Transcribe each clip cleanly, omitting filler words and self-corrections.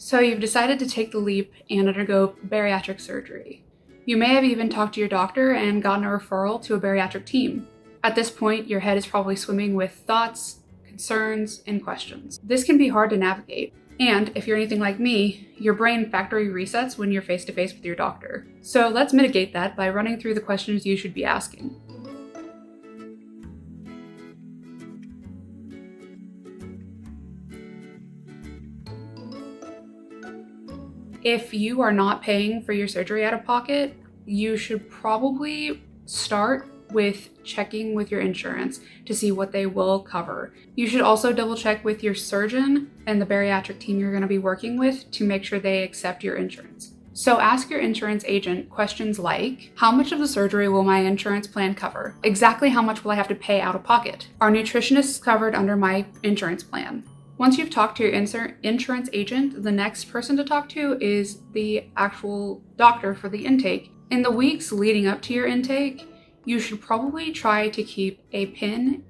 So you've decided to take the leap and undergo bariatric surgery. You may have even talked to your doctor and gotten a referral to a bariatric team. At this point, your head is probably swimming with thoughts, concerns, and questions. This can be hard to navigate. And if you're anything like me, your brain factory resets when you're face to face with your doctor. So let's mitigate that by running through the questions you should be asking. If you are not paying for your surgery out of pocket, you should probably start with checking with your insurance to see what they will cover. You should also double check with your surgeon and the bariatric team you're going to be working with to make sure they accept your insurance. So ask your insurance agent questions like, how much of the surgery will my insurance plan cover? Exactly how much will I have to pay out of pocket? Are nutritionists covered under my insurance plan? Once you've talked to your insurance agent, the next person to talk to is the actual doctor for the intake. In the weeks leading up to your intake, you should probably try to keep a pen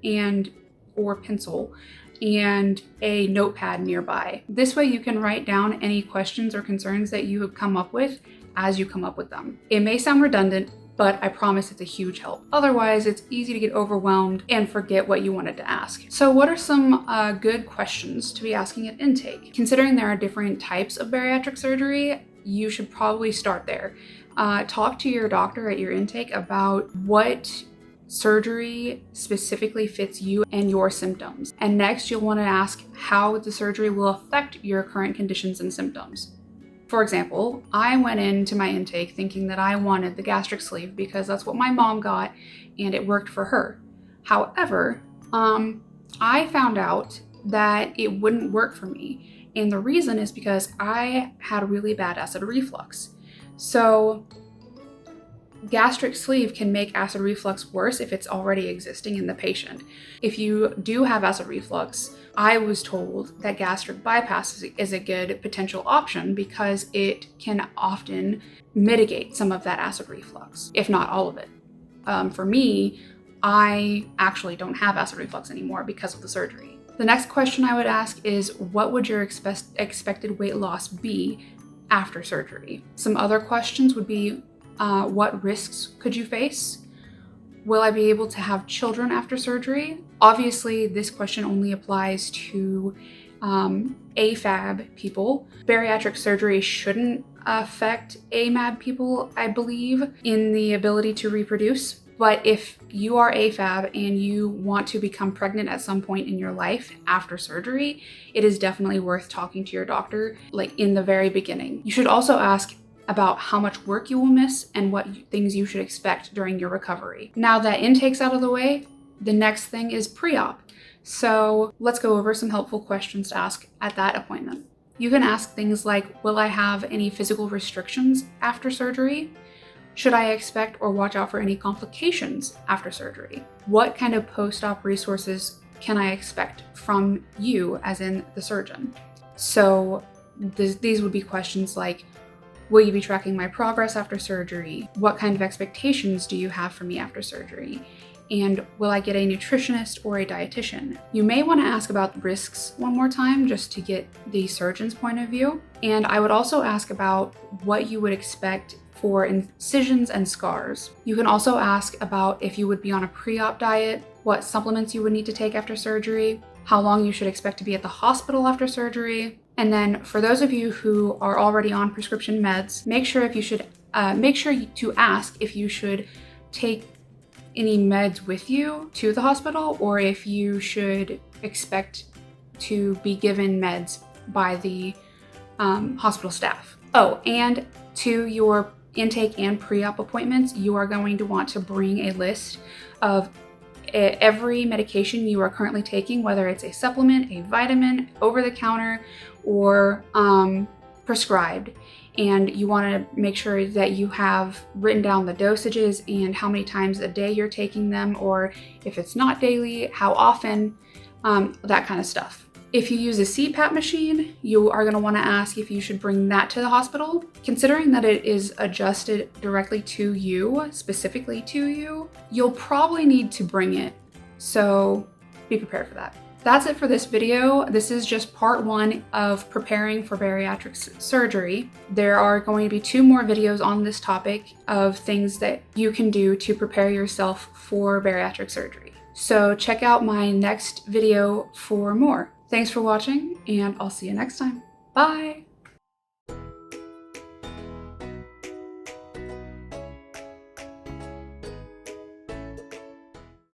or pencil and a notepad nearby. This way you can write down any questions or concerns that you have come up with as you come up with them. It may sound redundant, but I promise it's a huge help. Otherwise, it's easy to get overwhelmed and forget what you wanted to ask. So what are some good questions to be asking at intake? Considering there are different types of bariatric surgery, you should probably start there. Talk to your doctor at your intake about what surgery specifically fits you and your symptoms. And next, you'll want to ask how the surgery will affect your current conditions and symptoms. For example, I went into my intake thinking that I wanted the gastric sleeve because that's what my mom got and it worked for her. However, I found out that it wouldn't work for me. And the reason is because I had really bad acid reflux. So gastric sleeve can make acid reflux worse if it's already existing in the patient. If you do have acid reflux, I was told that gastric bypass is a good potential option because it can often mitigate some of that acid reflux, if not all of it. For me, I actually don't have acid reflux anymore because of the surgery. The next question I would ask is, what would your expected weight loss be after surgery? Some other questions would be, what risks could you face? Will I be able to have children after surgery? Obviously, this question only applies to AFAB people. Bariatric surgery shouldn't affect AMAB people, I believe, in the ability to reproduce. But if you are AFAB and you want to become pregnant at some point in your life after surgery, it is definitely worth talking to your doctor, like in the very beginning. You should also ask about how much work you will miss and what things you should expect during your recovery. Now that intake's out of the way, the next thing is pre-op. So let's go over some helpful questions to ask at that appointment. You can ask things like, will I have any physical restrictions after surgery? Should I expect or watch out for any complications after surgery? What kind of post-op resources can I expect from you, as in the surgeon? So these would be questions like, will you be tracking my progress after surgery? What kind of expectations do you have for me after surgery? And will I get a nutritionist or a dietitian? You may want to ask about the risks one more time just to get the surgeon's point of view. And I would also ask about what you would expect for incisions and scars. You can also ask about if you would be on a pre-op diet, what supplements you would need to take after surgery, how long you should expect to be at the hospital after surgery. And then for those of you who are already on prescription meds, make sure to ask if you should take any meds with you to the hospital or if you should expect to be given meds by the hospital staff. Oh, and to your intake and pre-op appointments, you are going to want to bring a list of every medication you are currently taking, whether it's a supplement, a vitamin, over the counter, or prescribed. And you want to make sure that you have written down the dosages and how many times a day you're taking them, or if it's not daily, how often, that kind of stuff. If you use a CPAP machine, you are going to want to ask if you should bring that to the hospital. Considering that it is adjusted directly to you, specifically to you, you'll probably need to bring it. So be prepared for that. That's it for this video. This is just part 1 of preparing for bariatric surgery. There are going to be 2 more videos on this topic of things that you can do to prepare yourself for bariatric surgery. So check out my next video for more. Thanks for watching, and I'll see you next time. Bye!